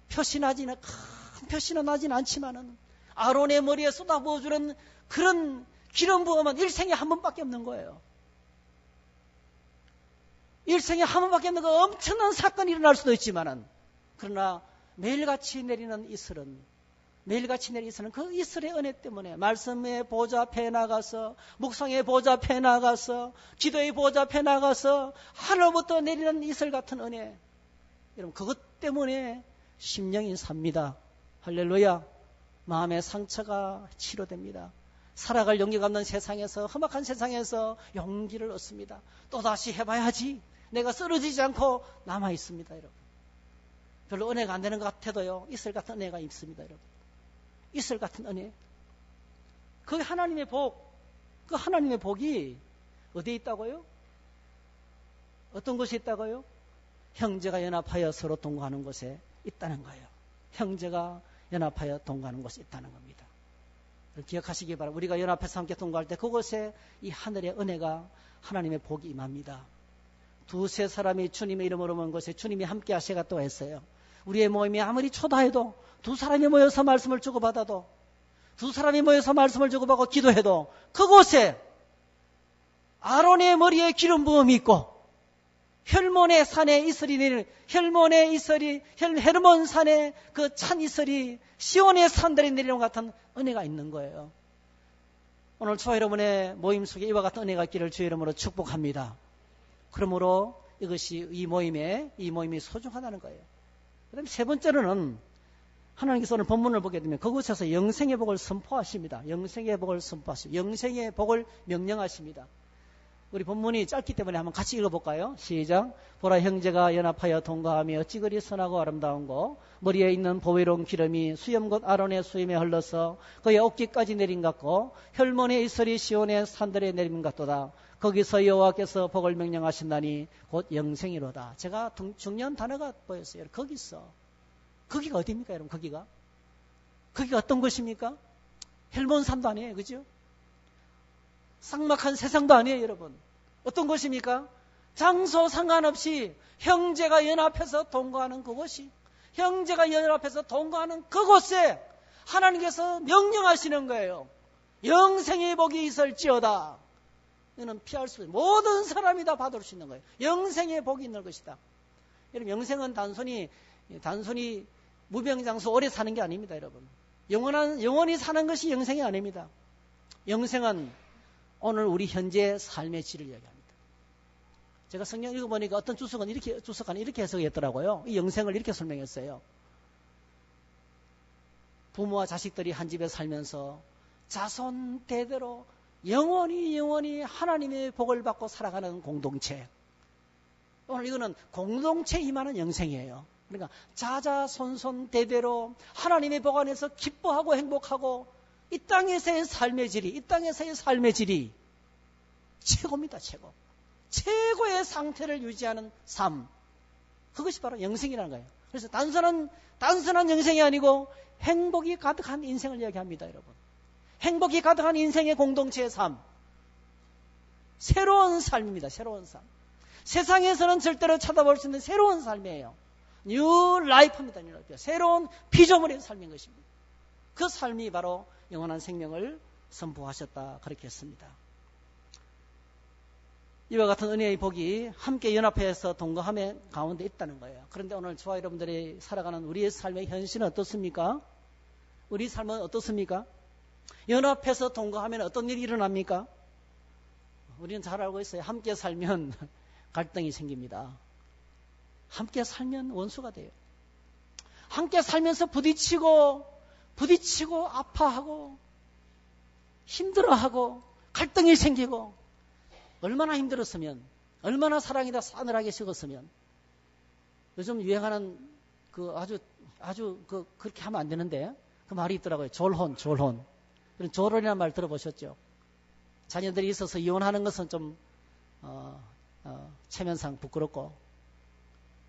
[SPEAKER 1] 큰 표시는 나지는 않지만은 아론의 머리에 쏟아부어주는 그런 기름 부음은 일생에 한 번밖에 없는 거예요. 일생에 한 번밖에 없는 그 엄청난 사건이 일어날 수도 있지만은 그러나 매일같이 내리는 이슬은 그 이슬의 은혜 때문에 말씀의 보좌 앞에 나가서 묵상의 보좌 앞에 나가서 기도의 보좌 앞에 나가서 하늘부터 내리는 이슬 같은 은혜. 여러분 그것 때문에 심령이 삽니다. 할렐루야. 마음의 상처가 치료됩니다. 살아갈 용기가 없는 세상에서 험악한 세상에서 용기를 얻습니다. 또다시 해봐야지. 내가 쓰러지지 않고 남아있습니다. 여러분. 별로 은혜가 안 되는 것 같아도요. 이슬 같은 은혜가 있습니다. 여러분. 이슬 같은 은혜. 그 하나님의 복이 어디에 있다고요? 어떤 곳에 있다고요? 형제가 연합하여 서로 동거하는 곳에 있다는 거예요. 형제가 연합하여 동거하는 곳에 있다는 겁니다. 기억하시기 바랍니다. 우리가 연합해서 함께 동거할 때 그곳에 이 하늘의 은혜가 하나님의 복이 임합니다. 두세 사람이 주님의 이름으로 모은 곳에 주님이 함께 하시겠다고 했어요. 우리의 모임이 아무리 초다해도 두 사람이 모여서 말씀을 주고받아도 두 사람이 모여서 말씀을 주고받고 기도해도 그곳에 아론의 머리에 기름 부음이 있고 혈몬의 산에 이슬이 내리는 헤르몬 산에 그 찬 이슬이 시온의 산들이 내리는 것 같은 은혜가 있는 거예요. 오늘 저와 여러분의 모임 속에 이와 같은 은혜가 있기를 주의 이름으로 축복합니다. 그러므로 이 모임이 소중하다는 거예요. 그 다음에 세 번째로는 하나님께서 오늘 본문을 보게 되면 그곳에서 영생의 복을 선포하십니다. 영생의 복을 명령하십니다. 우리 본문이 짧기 때문에 한번 같이 읽어볼까요? 시작. 보라 형제가 연합하여 동거하며 어찌 그리 선하고 아름다운고 머리에 있는 보배로운 기름이 수염 곧 아론의 수염에 흘러서 그의 어깨까지 내린 같고 혈몬의 이슬이 시온의 산들에 내린 같도다. 거기서 여호와께서 복을 명령하신다니 곧 영생이로다. 제가 중요한 단어가 보였어요. 거기가 어디입니까 여러분? 거기가 어떤 곳입니까? 헬몬산도 아니에요. 그죠? 삭막한 세상도 아니에요. 여러분 어떤 곳입니까? 장소 상관없이 형제가 연합해서 동거하는 그곳에 하나님께서 명령하시는 거예요. 영생의 복이 있을지어다. 이는 피할 수 없는 모든 사람이 다 받을 수 있는 거예요. 영생의 복이 있는 것이다. 여러분 영생은 단순히 무병장수 오래 사는 게 아닙니다. 여러분 영원히 사는 것이 영생이 아닙니다. 영생은 오늘 우리 현재 삶의 질을 이야기합니다. 제가 성경 읽어보니까 어떤 주석은 이렇게 해석했더라고요. 이 영생을 이렇게 설명했어요. 부모와 자식들이 한 집에 살면서 자손 대대로 영원히 하나님의 복을 받고 살아가는 공동체. 오늘 이거는 공동체에 임하는 영생이에요. 그러니까 자자손손 대대로 하나님의 복 안에서 기뻐하고 행복하고 이 땅에서의 삶의 질이 최고입니다. 최고의 상태를 유지하는 삶. 그것이 바로 영생이라는 거예요. 그래서 단순한 영생이 아니고 행복이 가득한 인생을 이야기합니다, 여러분. 행복이 가득한 인생의 공동체의 삶. 새로운 삶입니다. 새로운 삶. 세상에서는 절대로 찾아볼 수 있는 새로운 삶이에요. 뉴 라이프입니다. 새로운 피조물의 삶인 것입니다. 그 삶이 바로 영원한 생명을 선포하셨다. 그렇게 했습니다. 이와 같은 은혜의 복이 함께 연합해서 동거함의 가운데 있다는 거예요. 그런데 오늘 저와 여러분들이 살아가는 우리의 삶의 현실은 어떻습니까? 우리 삶은 어떻습니까? 연합해서 동거하면 어떤 일이 일어납니까? 우리는 잘 알고 있어요. 함께 살면 갈등이 생깁니다. 함께 살면 원수가 돼요. 함께 살면서 부딪히고 아파하고 힘들어하고 갈등이 생기고 얼마나 힘들었으면, 얼마나 사랑이 다 싸늘하게 식었으면. 요즘 유행하는 그렇게 하면 안 되는데 그 말이 있더라고요. 졸혼. 그런 졸혼이라는 말 들어보셨죠? 자녀들이 있어서 이혼하는 것은 좀 체면상 부끄럽고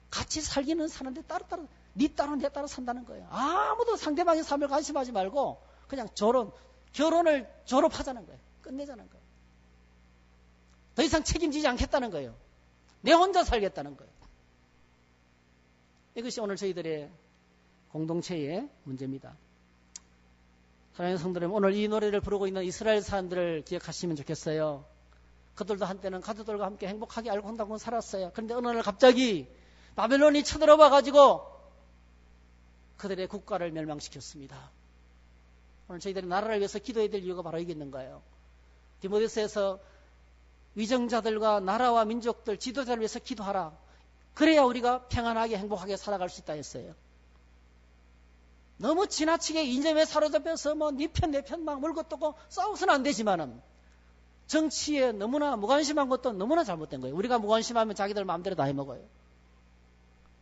[SPEAKER 1] 같이 살기는 사는데 따로 네 따로 내 따로 산다는 거예요. 아무도 상대방의 삶을 관심하지 말고 그냥 결혼을 졸업하자는 거예요. 끝내자는 거예요. 더 이상 책임지지 않겠다는 거예요. 내 혼자 살겠다는 거예요. 이것이 오늘 저희들의 공동체의 문제입니다. 사랑하는 성도 여러분, 오늘 이 노래를 부르고 있는 이스라엘 사람들을 기억하시면 좋겠어요. 그들도 한때는 가족들과 함께 행복하게 알콩달콩 살았어요. 그런데 어느 날 갑자기 바벨론이 쳐들어와 가지고 그들의 국가를 멸망시켰습니다. 오늘 저희들이 나라를 위해서 기도해야 될 이유가 바로 이게 있는 거예요. 디모데서에서 위정자들과 나라와 민족들, 지도자를 위해서 기도하라. 그래야 우리가 평안하게 행복하게 살아갈 수 있다 했어요. 너무 지나치게 이념에 사로잡혀서 네 편 내 편 막 물고 뜯고 싸워서는 안 되지만은 정치에 너무나 무관심한 것도 너무나 잘못된 거예요. 우리가 무관심하면 자기들 마음대로 다 해먹어요.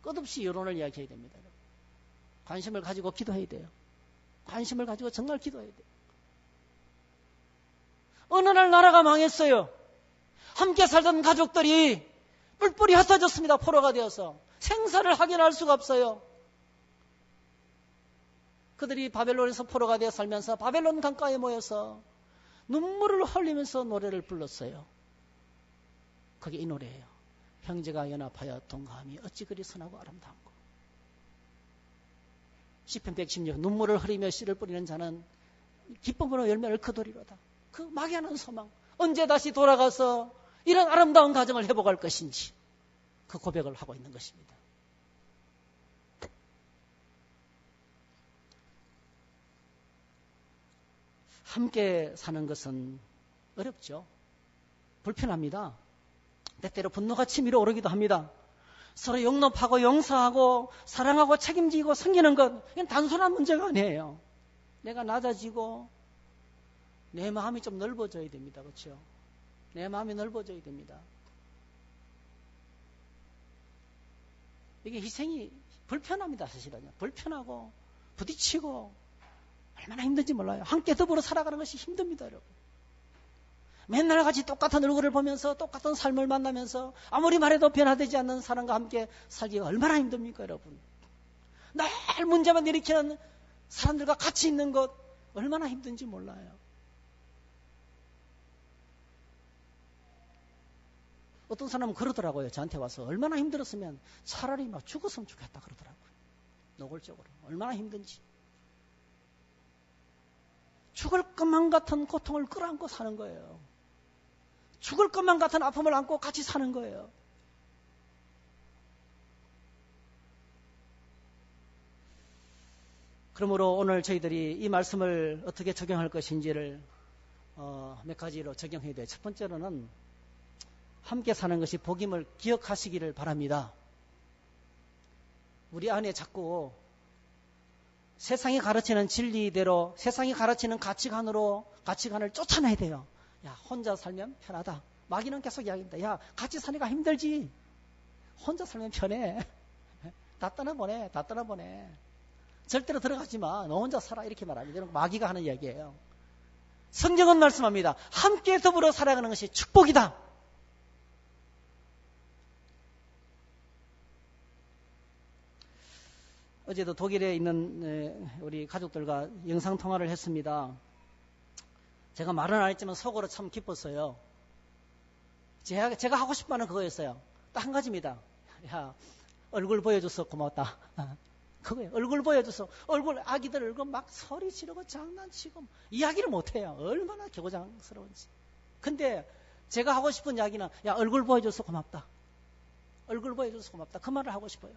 [SPEAKER 1] 끝없이 여론을 이야기해야 됩니다. 관심을 가지고 기도해야 돼요. 관심을 가지고 정말 기도해야 돼요. 어느 날 나라가 망했어요. 함께 살던 가족들이 뿔뿔이 흩어졌습니다. 포로가 되어서 생사를 확인할 수가 없어요. 그들이 바벨론에서 포로가 되어 살면서 바벨론 강가에 모여서 눈물을 흘리면서 노래를 불렀어요. 그게 이 노래예요. 형제가 연합하여 동거함이 어찌 그리 선하고 아름다운고. 시편 116 눈물을 흘리며 씨를 뿌리는 자는 기쁨으로 열매를 거두리로다. 그 막연한 소망, 언제 다시 돌아가서 이런 아름다운 가정을 회복할 것인지 그 고백을 하고 있는 것입니다. 함께 사는 것은 어렵죠. 불편합니다. 때때로 분노가 치밀어 오르기도 합니다. 서로 용납하고 용서하고 사랑하고 책임지고 섬기는 것, 이건 단순한 문제가 아니에요. 내가 낮아지고 내 마음이 좀 넓어져야 됩니다. 그렇죠? 내 마음이 넓어져야 됩니다. 이게 희생이 불편합니다. 사실은요. 불편하고 부딪히고 얼마나 힘든지 몰라요. 함께 더불어 살아가는 것이 힘듭니다. 여러분. 맨날 같이 똑같은 얼굴을 보면서 똑같은 삶을 만나면서 아무리 말해도 변화되지 않는 사람과 함께 살기가 얼마나 힘듭니까, 여러분. 늘 문제만 일으키는 사람들과 같이 있는 것 얼마나 힘든지 몰라요. 어떤 사람은 그러더라고요. 저한테 와서 얼마나 힘들었으면 차라리 막 죽었으면 좋겠다 그러더라고요. 노골적으로. 얼마나 힘든지. 죽을 것만 같은 고통을 끌어안고 사는 거예요. 죽을 것만 같은 아픔을 안고 같이 사는 거예요. 그러므로 오늘 저희들이 이 말씀을 어떻게 적용할 것인지를 몇 가지로 적용해야 돼요. 첫 번째로는 함께 사는 것이 복임을 기억하시기를 바랍니다. 우리 안에 자꾸 세상이 가르치는 진리대로, 세상이 가르치는 가치관을 쫓아내야 돼요. 야, 혼자 살면 편하다. 마귀는 계속 이야기합니다. 야, 같이 사니까 힘들지. 혼자 살면 편해. 다 떠나보내. 절대로 들어가지 마. 너 혼자 살아. 이렇게 말합니다. 이런 마귀가 하는 이야기예요. 성경은 말씀합니다. 함께 더불어 살아가는 것이 축복이다. 어제도 독일에 있는 우리 가족들과 영상통화를 했습니다. 제가 말은 안 했지만 속으로 참 기뻤어요. 제가 하고 싶은 말은 그거였어요. 딱 한 가지입니다. 야, 얼굴 보여줘서 고맙다. 그거예요. 얼굴 보여줘서. 아기들 얼굴 막 소리 지르고 장난치고 이야기를 못해요. 얼마나 교장스러운지. 근데 제가 하고 싶은 이야기는 야, 얼굴 보여줘서 고맙다. 얼굴 보여줘서 고맙다. 그 말을 하고 싶어요.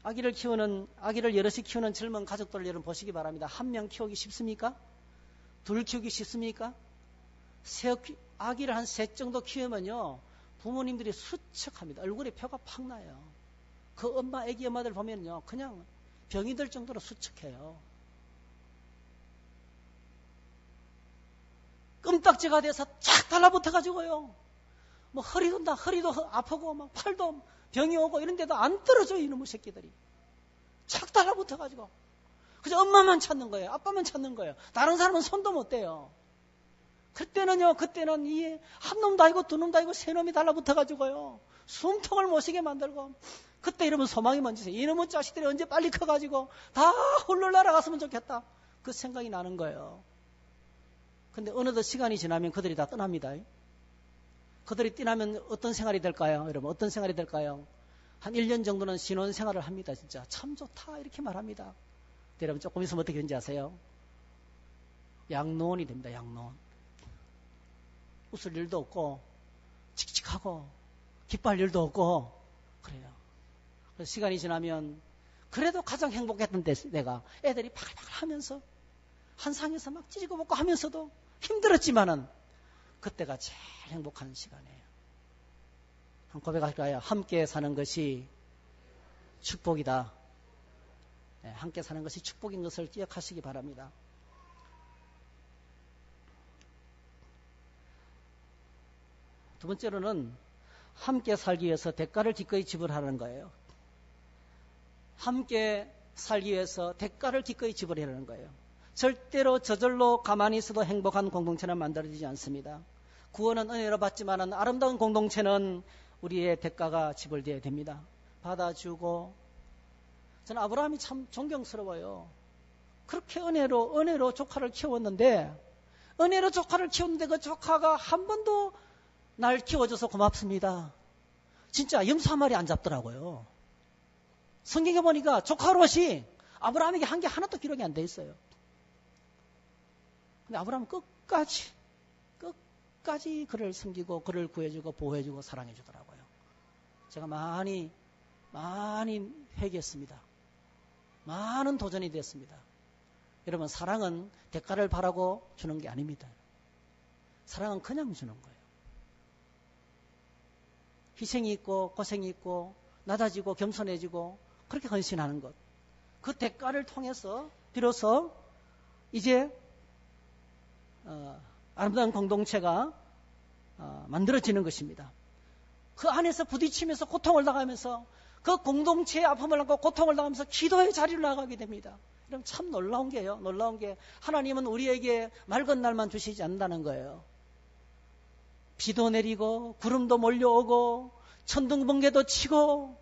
[SPEAKER 1] 아기를 여럿이 키우는 젊은 가족들 여러분 보시기 바랍니다. 한 명 키우기 쉽습니까? 둘 키우기 쉽습니까? 아기를 한 셋 정도 키우면요, 부모님들이 수척합니다. 얼굴에 표가 팍 나요. 그 아기 엄마들 보면요, 그냥 병이 들 정도로 수척해요. 끔딱지가 돼서 착 달라붙어가지고요, 뭐 허리도 아프고, 막 팔도 병이 오고 이런데도 안 떨어져요, 이놈의 새끼들이. 착 달라붙어가지고. 그래서 엄마만 찾는 거예요. 아빠만 찾는 거예요. 다른 사람은 손도 못 대요. 그때는 이 한 놈도 아니고 두 놈도 아니고 세 놈이 달라붙어가지고요, 숨통을 못 쉬게 만들고, 그때 이러면 소망이 먼저서 이놈의 자식들이 언제 빨리 커가지고 다 홀로 날아갔으면 좋겠다. 그 생각이 나는 거예요. 근데 어느덧 시간이 지나면 그들이 다 떠납니다. 그들이 떠나면 어떤 생활이 될까요? 여러분, 어떤 생활이 될까요? 한 1년 정도는 신혼생활을 합니다. 진짜 참 좋다 이렇게 말합니다. 여러분, 조금 있으면 어떻게 되는지 아세요? 양로원이 됩니다. 양로원. 웃을 일도 없고 칙칙하고 기뻐할 일도 없고 그래요. 그래서 시간이 지나면 그래도 가장 행복했던 내가 애들이 바글바글 하면서 한상에서 막 찌지고 먹고 하면서도 힘들었지만은 그때가 제일 행복한 시간이에요. 한 고백할까요? 함께 사는 것이 축복이다. 네, 함께 사는 것이 축복인 것을 기억하시기 바랍니다. 두 번째로는 함께 살기 위해서 대가를 기꺼이 지불하는 거예요. 함께 살기 위해서 대가를 기꺼이 지불하는 거예요. 절대로 저절로 가만히 있어도 행복한 공동체는 만들어지지 않습니다. 구원은 은혜로 받지만 아름다운 공동체는 우리의 대가가 지불되어야 됩니다. 받아주고. 저는 아브라함이 참 존경스러워요. 그렇게 은혜로 조카를 키웠는데 그 조카가 한 번도 날 키워줘서 고맙습니다. 진짜 염소 한 마리 안 잡더라고요. 성경에 보니까 조카 노릇이 아브라함에게 한 게 하나도 기록이 안 돼 있어요. 근데 아브라함은 끝까지 그를 섬기고 그를 구해주고 보호해주고 사랑해주더라고요. 제가 많이 회개했습니다. 많은 도전이 됐습니다. 여러분, 사랑은 대가를 바라고 주는 게 아닙니다. 사랑은 그냥 주는 거예요. 희생이 있고 고생이 있고 낮아지고 겸손해지고 그렇게 헌신하는 것. 그 대가를 통해서 비로소 이제 아름다운 공동체가 만들어지는 것입니다. 그 안에서 부딪히면서 고통을 당하면서 그 공동체의 아픔을 안고 고통을 당하면서 기도의 자리를 나가게 됩니다. 이러면 참 놀라운 게요. 놀라운 게 하나님은 우리에게 맑은 날만 주시지 않는다는 거예요. 비도 내리고 구름도 몰려오고 천둥번개도 치고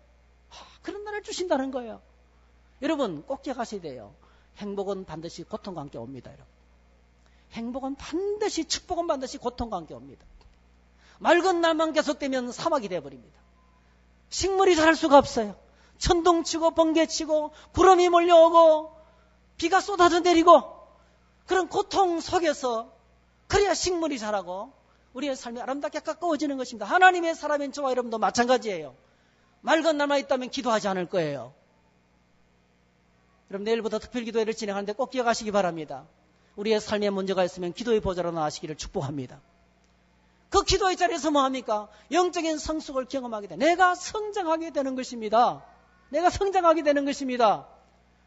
[SPEAKER 1] 그런 날을 주신다는 거예요. 여러분 꼭 기억하셔야 돼요. 행복은 반드시 고통과 함께 옵니다. 여러분. 행복은 반드시, 축복은 반드시 고통과 함께 옵니다. 맑은 날만 계속되면 사막이 되어버립니다. 식물이 자랄 수가 없어요. 천둥치고 번개치고 구름이 몰려오고 비가 쏟아져 내리고 그런 고통 속에서 그래야 식물이 자라고 우리의 삶이 아름답게 가까워지는 것입니다. 하나님의 사람인 저와 여러분도 마찬가지예요. 맑은 날만 있다면 기도하지 않을 거예요. 여러분 내일부터 특별기도회를 진행하는데 꼭 기억하시기 바랍니다. 우리의 삶에 문제가 있으면 기도의 보좌로 나아가시기를 축복합니다. 그 기도의 자리에서 뭐합니까? 영적인 성숙을 경험하게 돼. 내가 성장하게 되는 것입니다. 내가 성장하게 되는 것입니다.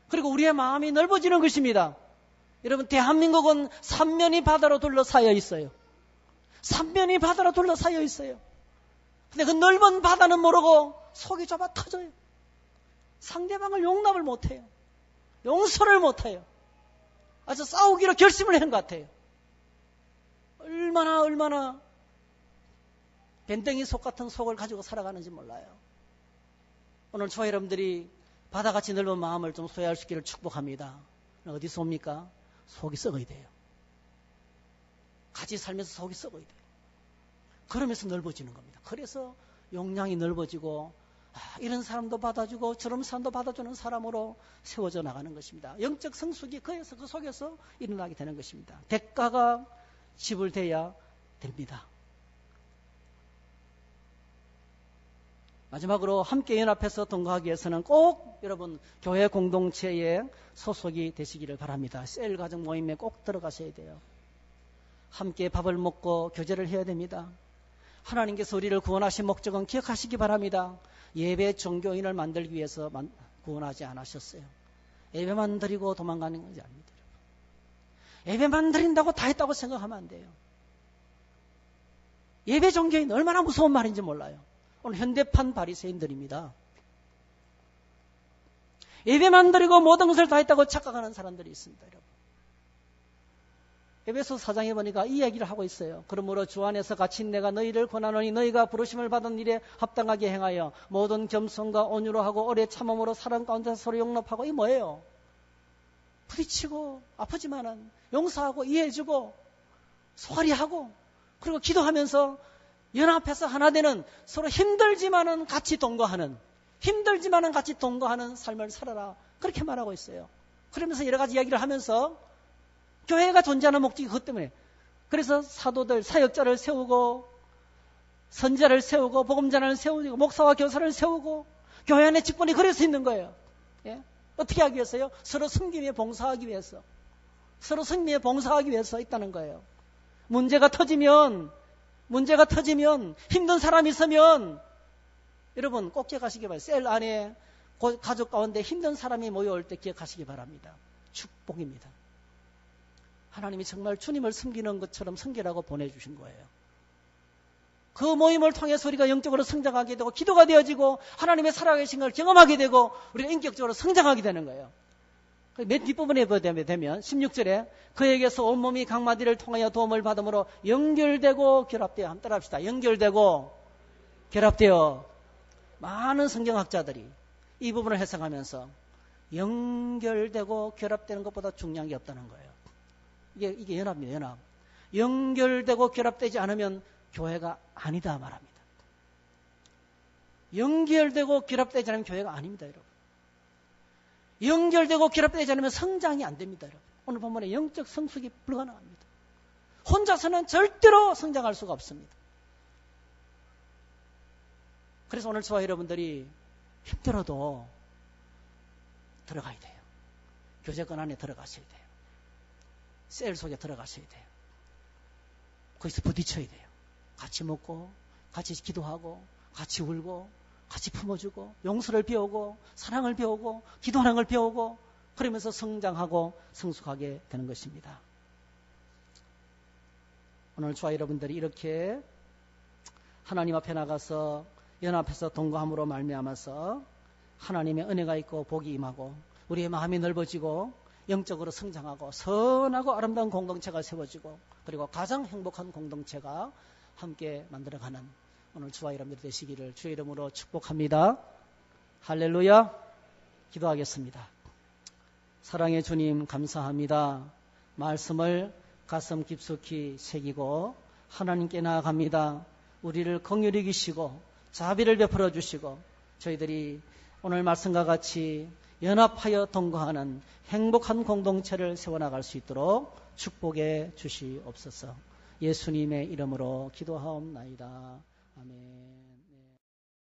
[SPEAKER 1] 그리고 우리의 마음이 넓어지는 것입니다. 여러분, 대한민국은 삼면이 바다로 둘러싸여 있어요. 삼면이 바다로 둘러싸여 있어요. 근데 그 넓은 바다는 모르고 속이 좁아 터져요. 상대방을 용납을 못해요. 용서를 못해요. 아주 싸우기로 결심을 한 것 같아요. 얼마나 밴댕이 속 같은 속을 가지고 살아가는지 몰라요. 오늘 저와 여러분들이 바다같이 넓은 마음을 좀 소유할 수 있기를 축복합니다. 어디서 옵니까? 속이 썩어야 돼요. 같이 살면서 속이 썩어야 돼요. 그러면서 넓어지는 겁니다. 그래서 용량이 넓어지고 이런 사람도 받아주고 저런 사람도 받아주는 사람으로 세워져 나가는 것입니다. 영적 성숙이 그 속에서 일어나게 되는 것입니다. 대가가 지불돼야 됩니다. 마지막으로 함께 연합해서 동거하기 위해서는 꼭 여러분 교회 공동체에 소속이 되시기를 바랍니다. 셀 가정 모임에 꼭 들어가셔야 돼요. 함께 밥을 먹고 교제를 해야 됩니다. 하나님께서 우리를 구원하신 목적은 기억하시기 바랍니다. 예배 종교인을 만들기 위해서 구원하지 않으셨어요. 예배만 드리고 도망가는 것이 아닙니다. 예배만 드린다고 다 했다고 생각하면 안 돼요. 예배 종교인 얼마나 무서운 말인지 몰라요. 오늘 현대판 바리새인들입니다. 예배만 드리고 모든 것을 다 했다고 착각하는 사람들이 있습니다. 여러분. 에베소 4장에 보니까 이 얘기를 하고 있어요. 그러므로 주 안에서 갇힌 내가 너희를 권하노니 너희가 부르심을 받은 일에 합당하게 행하여 모든 겸손과 온유로 하고 오래 참음으로 사랑 가운데서 서로 용납하고. 이 뭐예요? 부딪히고 아프지만은 용서하고 이해해주고 소리하고 그리고 기도하면서 연합해서 하나 되는, 서로 힘들지만은 같이 동거하는 삶을 살아라. 그렇게 말하고 있어요. 그러면서 여러 가지 이야기를 하면서 교회가 존재하는 목적이 그것 때문에. 그래서 사도들, 사역자를 세우고 선지자를 세우고 복음자를 세우고 목사와 교사를 세우고 교회 안에 직분이 그래서 있는 거예요. 예? 어떻게 하기 위해서요? 서로 섬김에 봉사하기 위해서. 서로 섬김에 봉사하기 위해서 있다는 거예요. 문제가 터지면 힘든 사람이 있으면 여러분 꼭 기억하시기 바랍니다. 셀 안에 가족 가운데 힘든 사람이 모여올 때 기억하시기 바랍니다. 축복입니다. 하나님이 정말 주님을 섬기는 것처럼 섬기라고 보내주신 거예요. 그 모임을 통해서 우리가 영적으로 성장하게 되고 기도가 되어지고 하나님의 살아계신 걸 경험하게 되고 우리가 인격적으로 성장하게 되는 거예요. 맨 뒷부분에 되면 16절에 그에게서 온몸이 각마디를 통하여 도움을 받음으로 연결되고 결합되어. 한번 따라합시다. 연결되고 결합되어. 많은 성경학자들이 이 부분을 해석하면서 연결되고 결합되는 것보다 중요한 게 없다는 거예요. 이게 연합입니다. 연합. 연결되고 결합되지 않으면 교회가 아니다 말합니다. 연결되고 결합되지 않으면 교회가 아닙니다, 여러분. 연결되고 결합되지 않으면 성장이 안 됩니다, 여러분. 오늘 본문에 영적 성숙이 불가능합니다. 혼자서는 절대로 성장할 수가 없습니다. 그래서 오늘 저와 여러분들이 힘들어도 들어가야 돼요. 교제권 안에 들어가셔야 돼요. 셀 속에 들어가셔야 돼요. 거기서 부딪혀야 돼요. 같이 먹고, 같이 기도하고, 같이 울고, 같이 품어주고, 용서를 배우고, 사랑을 배우고, 기도하는 걸 배우고, 그러면서 성장하고 성숙하게 되는 것입니다. 오늘 저와 여러분들이 이렇게 하나님 앞에 나가서 연합해서 동거함으로 말미암아서 하나님의 은혜가 있고 복이 임하고 우리의 마음이 넓어지고 영적으로 성장하고 선하고 아름다운 공동체가 세워지고 그리고 가장 행복한 공동체가 함께 만들어가는 오늘 저와 여러분들 되시기를 주의 이름으로 축복합니다. 할렐루야. 기도하겠습니다. 사랑의 주님 감사합니다. 말씀을 가슴 깊숙이 새기고 하나님께 나아갑니다. 우리를 긍휼히 여기시고 자비를 베풀어 주시고 저희들이 오늘 말씀과 같이 연합하여 동거하는 행복한 공동체를 세워나갈 수 있도록 축복해 주시옵소서. 예수님의 이름으로 기도하옵나이다. 아멘.